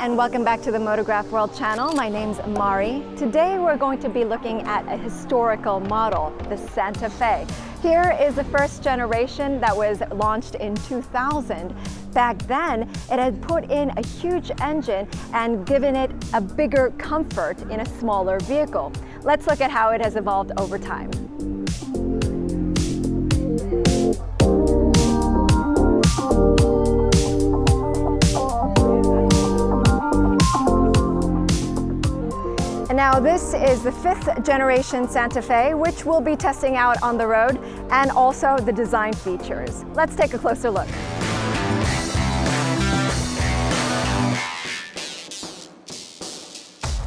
and welcome back to the Motorgraph World channel. My name's Mari. Today we're going to be looking at a historical model, the Santa Fe. Here is the first generation that was launched in 2000. Back then, it had put in a huge engine and given it a bigger comfort in a smaller vehicle. Let's look at how it has evolved over time. Now this is the 5th generation Santa Fe, which we'll be testing out on the road, and also the design features. Let's take a closer look.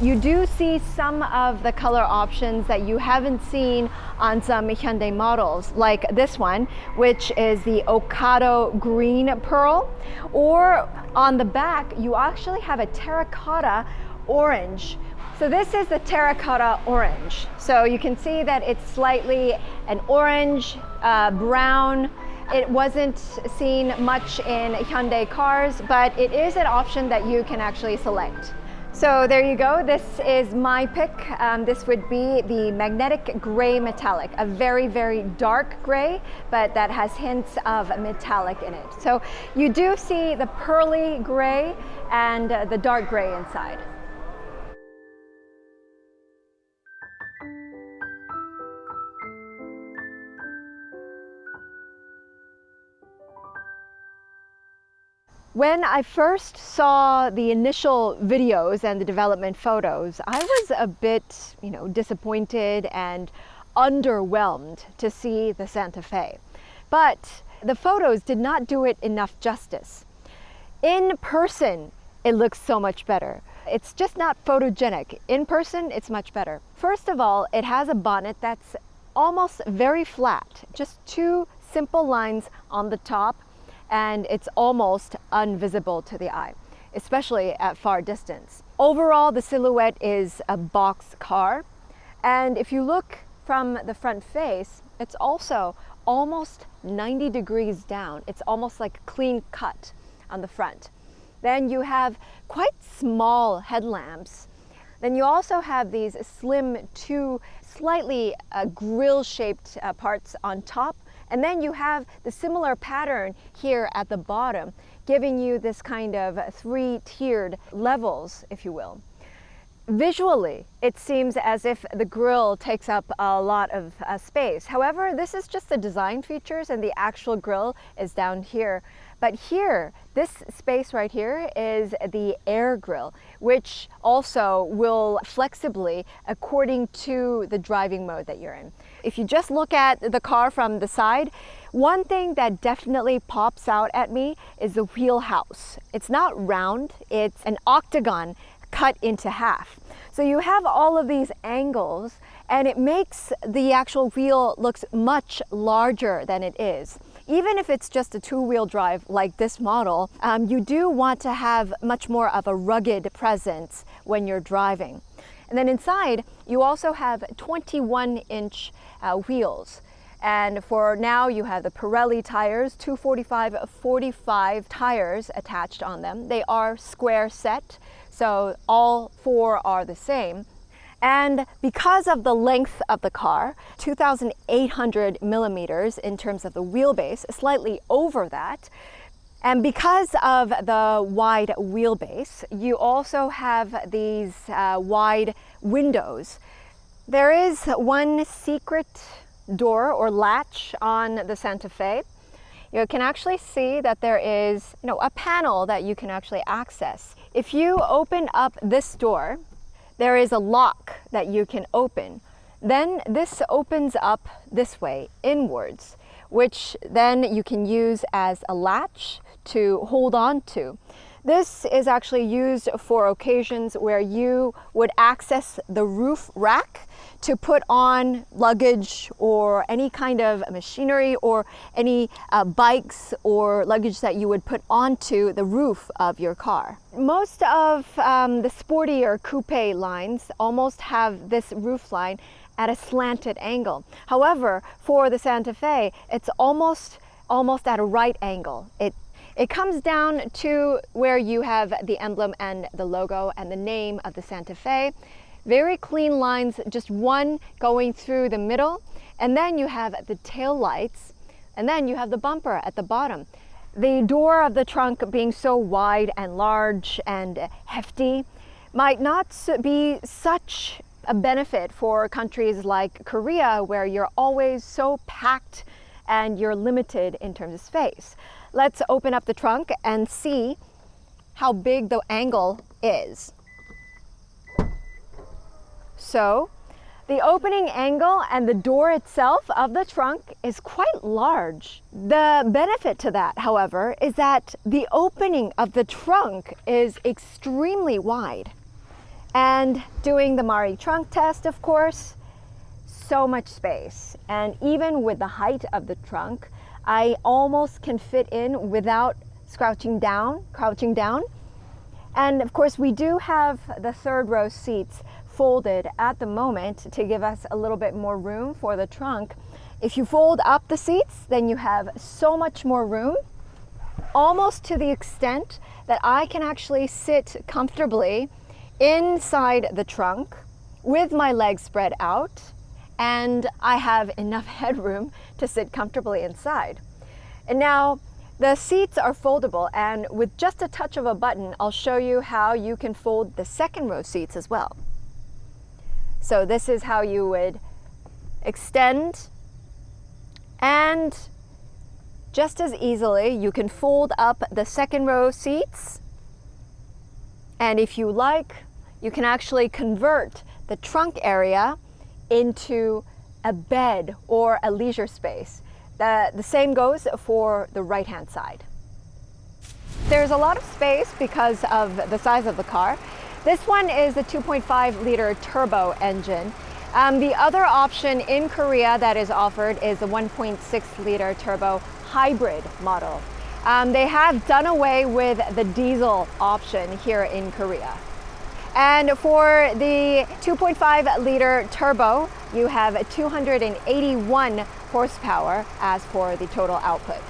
You do see some of the color options that you haven't seen on some Hyundai models, like this one, which is the Okado Green Pearl, or on the back, you actually have a terracotta orange. So this is the terracotta orange. So you can see that it's slightly an orange, brown. It wasn't seen much in Hyundai cars, but it is an option that you can actually select. So there you go. This is my pick. This would be the magnetic gray metallic, a very, very dark gray, but that has hints of metallic in it. So you do see the pearly gray and the dark gray inside. When I first saw the initial videos and the development photos, I was a bit, disappointed and underwhelmed to see the Santa Fe. But the photos did not do it enough justice. In person, it looks so much better. It's just not photogenic. In person, it's much better. First of all, it has a bonnet that's almost very flat, just two simple lines on the top, and it's almost invisible to the eye, especially at far distance. Overall, the silhouette is a box car, and if you look from the front face, it's also almost 90 degrees down. It's almost like a clean cut on the front. Then you have quite small headlamps. Then you also have these slim two slightly grill-shaped parts on top. And then you have the similar pattern here at the bottom, giving you this kind of three-tiered levels, if you will. Visually, it seems as if the grille takes up a lot of space. However, this is just the design features and the actual grille is down here. But here, this space right here is the air grille, which also will flexibly according to the driving mode that you're in. If you just look at the car from the side, one thing that definitely pops out at me is the wheelhouse. It's not round, it's an octagon cut into half. So you have all of these angles and it makes the actual wheel looks much larger than it is. Even if it's just a two-wheel drive like this model, you do want to have much more of a rugged presence when you're driving. And then inside, you also have 21-inch wheels. And for now, you have the Pirelli tires, 245/45 tires attached on them. They are square set, so all four are the same. And because of the length of the car, 2,800 millimeters in terms of the wheelbase, slightly over that, and because of the wide wheelbase, you also have these wide windows. There is one secret door or latch on the Santa Fe. You can actually see that there is a panel that you can actually access. If you open up this door, there is a lock that you can open. Then this opens up this way, inwards, which then you can use as a latch to hold on to. This is actually used for occasions where you would access the roof rack to put on luggage or any kind of machinery or any bikes or luggage that you would put onto the roof of your car. Most of the sporty or coupe lines almost have this roof line at a slanted angle. However, for the Santa Fe, it's almost at a right angle. It comes down to where you have the emblem and the logo and the name of the Santa Fe. Very clean lines, just one going through the middle. And then you have the tail lights, and then you have the bumper at the bottom. The door of the trunk being so wide and large and hefty might not be such a benefit for countries like Korea, where you're always so packed and you're limited in terms of space. Let's open up the trunk and see how big the angle is. So the opening angle and the door itself of the trunk is quite large. The benefit to that, however, is that the opening of the trunk is extremely wide. And doing the Mari trunk test, of course, so much space. And even with the height of the trunk, I almost can fit in without crouching down. And of course, we do have the third row seats folded at the moment to give us a little bit more room for the trunk. If you fold up the seats, then you have so much more room, almost to the extent that I can actually sit comfortably inside the trunk with my legs spread out, and I have enough headroom to sit comfortably inside. And now the seats are foldable, and with just a touch of a button, I'll show you how you can fold the second row seats as well. So this is how you would extend, and just as easily you can fold up the second row seats. And if you like, you can actually convert the trunk area into a bed or a leisure space. The same goes for the right-hand side. There's a lot of space because of the size of the car. This one is a 2.5 liter turbo engine. The other option in Korea that is offered is the 1.6 liter turbo hybrid model. They have done away with the diesel option here in Korea. And for the 2.5 liter turbo, you have 281 horsepower as for the total output.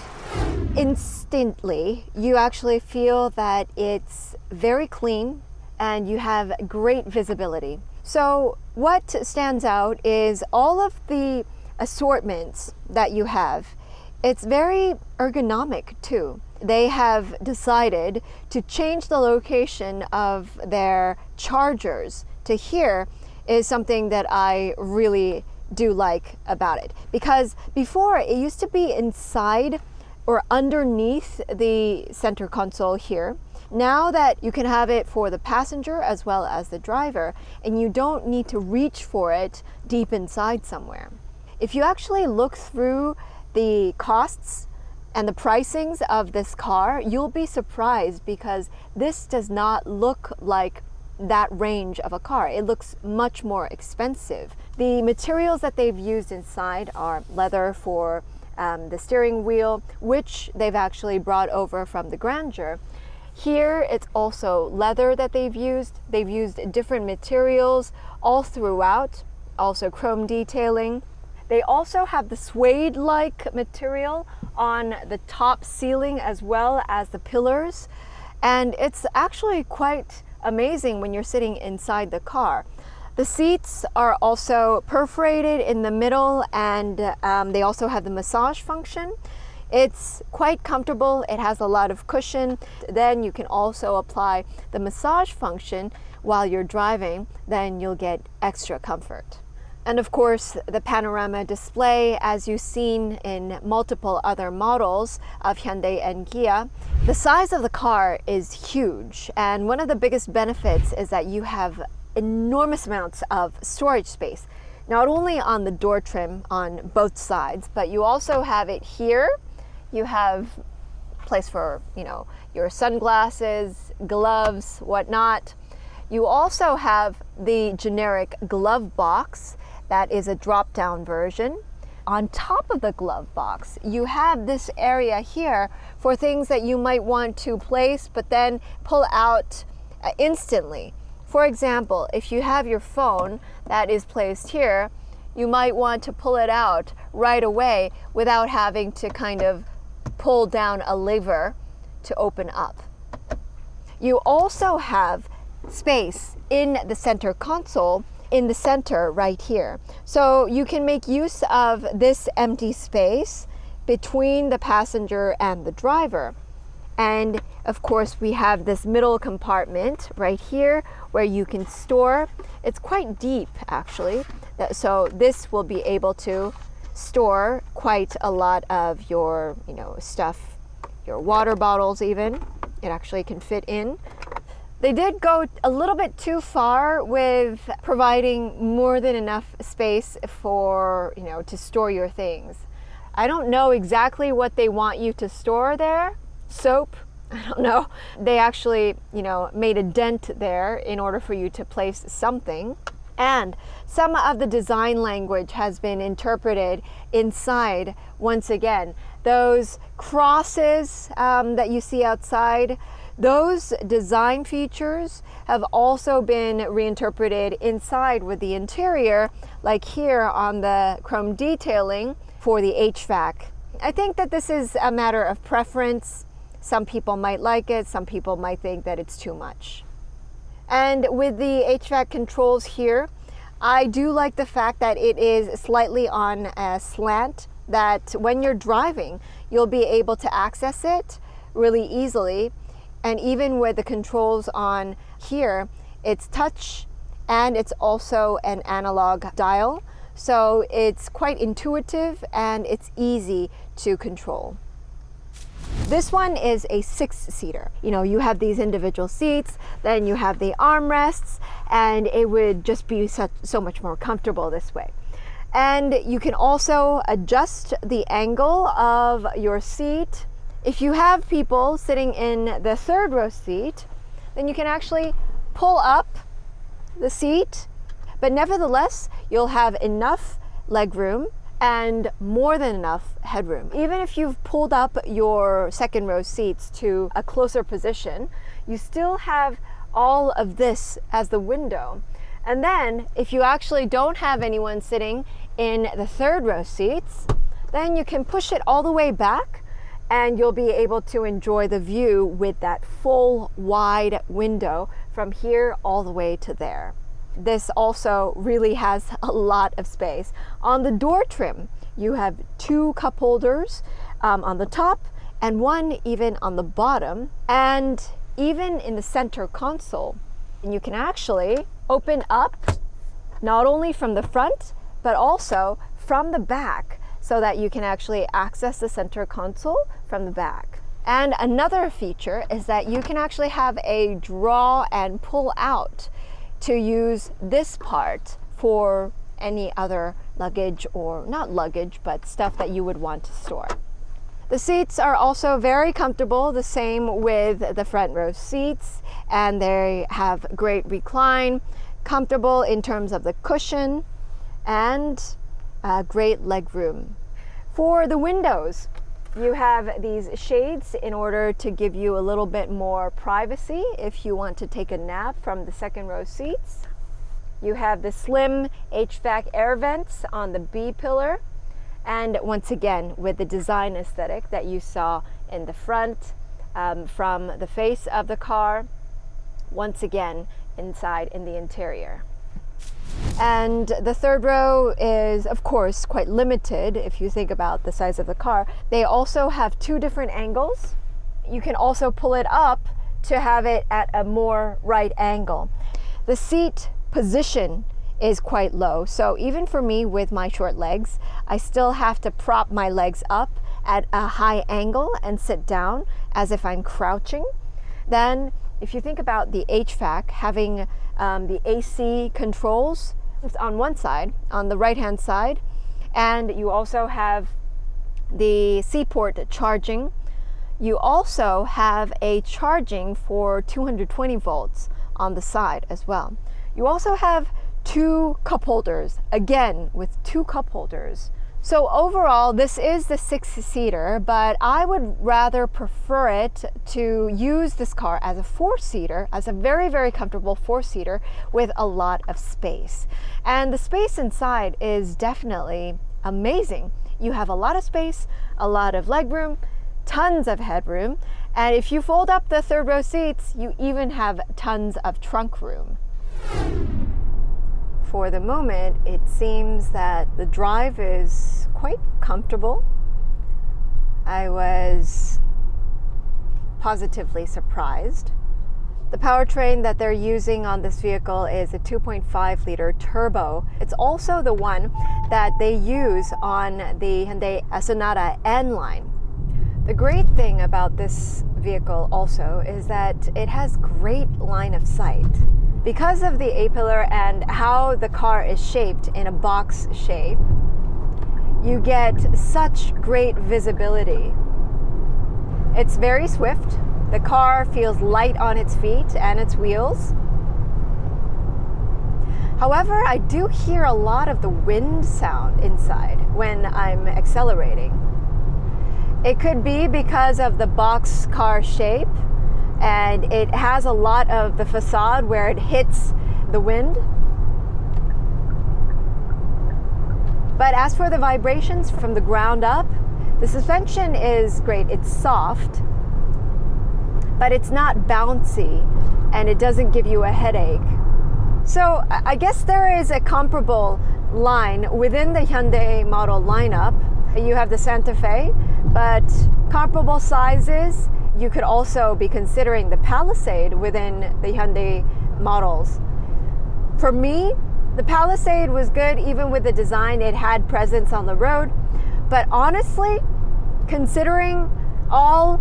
Instantly, you actually feel that it's very clean and you have great visibility. So what stands out is all of the assortments that you have. It's very ergonomic too. They have decided to change the location of their chargers to here is something that I really do like about it. Because before it used to be inside or underneath the center console here. Now that you can have it for the passenger as well as the driver, and you don't need to reach for it deep inside somewhere. If you actually look through the costs and the pricings of this car, you'll be surprised because this does not look like that range of a car. It looks much more expensive. The materials that they've used inside are leather for the steering wheel, which they've actually brought over from the Grandeur. Here, it's also leather that they've used. They've used different materials all throughout, also chrome detailing. They also have the suede-like material on the top ceiling as well as the pillars. And it's actually quite amazing when you're sitting inside the car. The seats are also perforated in the middle, and they also have the massage function. It's quite comfortable. It has a lot of cushion. Then you can also apply the massage function while you're driving. Then you'll get extra comfort. And of course, the panorama display, as you've seen in multiple other models of Hyundai and Kia. The size of the car is huge. And one of the biggest benefits is that you have enormous amounts of storage space. Not only on the door trim on both sides, but you also have it here. You have place for, your sunglasses, gloves, whatnot. You also have the generic glove box that is a drop-down version. On top of the glove box, you have this area here for things that you might want to place but then pull out instantly. For example, if you have your phone that is placed here, you might want to pull it out right away without having to kind of pull down a lever to open up. You also have space in the center console, in the center right here. So you can make use of this empty space between the passenger and the driver. And of course, we have this middle compartment right here where you can store. It's quite deep actually. So this will be able to store quite a lot of your, stuff, your water bottles even. It actually can fit in. They did go a little bit too far with providing more than enough space for, to store your things. I don't know exactly what they want you to store there. Soap, I don't know. They actually, made a dent there in order for you to place something. And some of the design language has been interpreted inside once again. Those crosses that you see outside, those design features have also been reinterpreted inside with the interior, like here on the chrome detailing for the HVAC. I think that this is a matter of preference. Some people might like it, some people might think that it's too much. And with the HVAC controls here, I do like the fact that it is slightly on a slant, that when you're driving, you'll be able to access it really easily. And even with the controls on here, it's touch and it's also an analog dial. So it's quite intuitive and it's easy to control. This one is a 6-seater. You have these individual seats, then you have the armrests, and it would just be so much more comfortable this way. And you can also adjust the angle of your seat. If you have people sitting in the 3rd row seat, then you can actually pull up the seat, but nevertheless, you'll have enough leg room and more than enough headroom. Even if you've pulled up your 2nd row seats to a closer position, you still have all of this as the window. And then if you actually don't have anyone sitting in the 3rd row seats, then you can push it all the way back and you'll be able to enjoy the view with that full wide window from here all the way to there. This also really has a lot of space. On the door trim, you have 2 cup holders on the top and one even on the bottom. And even in the center console, you can actually open up not only from the front, but also from the back so that you can actually access the center console from the back. And another feature is that you can actually have a draw and pull out to use this part for any other luggage, or not luggage, but stuff that you would want to store. The seats are also very comfortable, the same with the front row seats, and they have great recline, comfortable in terms of the cushion, and great leg room. For the windows, you have these shades in order to give you a little bit more privacy if you want to take a nap from the 2nd row seats. You have the slim HVAC air vents on the B pillar, and once again with the design aesthetic that you saw in the front from the face of the car, once again inside in the interior. And the 3rd row is, of course, quite limited if you think about the size of the car. They also have 2 different angles. You can also pull it up to have it at a more right angle. The seat position is quite low, so even for me with my short legs, I still have to prop my legs up at a high angle and sit down as if I'm crouching. Then if you think about the HVAC, having the AC controls on one side, on the right hand side, and you also have the C-port charging. You also have a charging for 220 volts on the side as well. You also have 2 cup holders, again with 2 cup holders. So overall, this is the 6-seater, but I would rather prefer it to use this car as a 4-seater, as a very, very comfortable 4-seater with a lot of space. And the space inside is definitely amazing. You have a lot of space, a lot of legroom, tons of headroom, And if you fold up the third row seats, you even have tons of trunk room. For the moment, it seems that the drive is quite comfortable. I was positively surprised. The powertrain that they're using on this vehicle is a 2.5 liter turbo. It's also the one that they use on the Hyundai Sonata N line. The great thing about this vehicle also is that it has great line of sight. Because of the A-pillar and how the car is shaped in a box shape, you get such great visibility. It's very swift. The car feels light on its feet and its wheels. However, I do hear a lot of the wind sound inside when I'm accelerating. It could be because of the box car shape, and it has a lot of the facade where it hits the wind. But as for the vibrations from the ground up, the suspension is great. It's soft, but it's not bouncy, and it doesn't give you a headache. So I guess there is a comparable line within the Hyundai model lineup. You have the Santa Fe, but comparable sizes. You could also be considering the Palisade within the Hyundai models. For me, the Palisade was good even with the design. It had presence on the road. But honestly, considering all,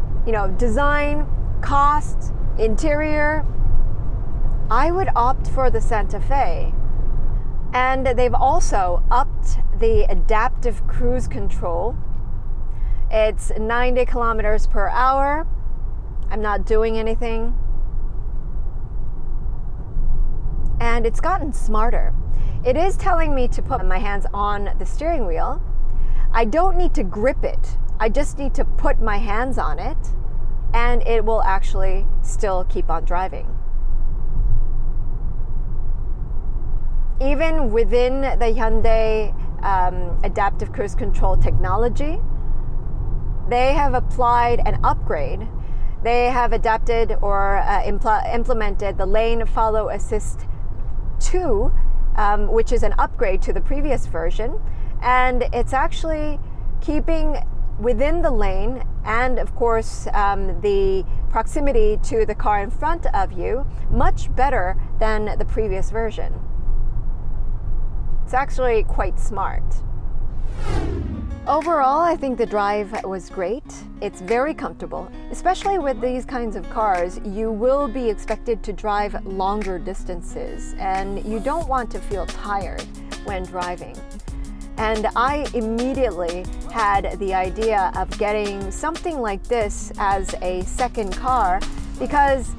design, cost, interior, I would opt for the Santa Fe. And they've also upped the adaptive cruise control. It's 90 kilometers per hour. I'm not doing anything. And it's gotten smarter. It is telling me to put my hands on the steering wheel. I don't need to grip it. I just need to put my hands on it, and it will actually still keep on driving. Even within the Hyundai adaptive cruise control technology, they have applied an upgrade. They have adapted or implemented the Lane Follow Assist 2, which is an upgrade to the previous version. And it's actually keeping within the lane and, of course, the proximity to the car in front of you much better than the previous version. It's actually quite smart. Overall, I think the drive was great. It's very comfortable. Especially with these kinds of cars, you will be expected to drive longer distances, and you don't want to feel tired when driving. And I immediately had the idea of getting something like this as a second car, because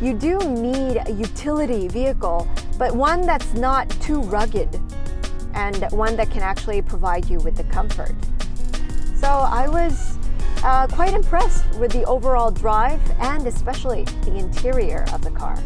you do need a utility vehicle, but one that's not too rugged and one that can actually provide you with the comfort. So I was quite impressed with the overall drive and especially the interior of the car.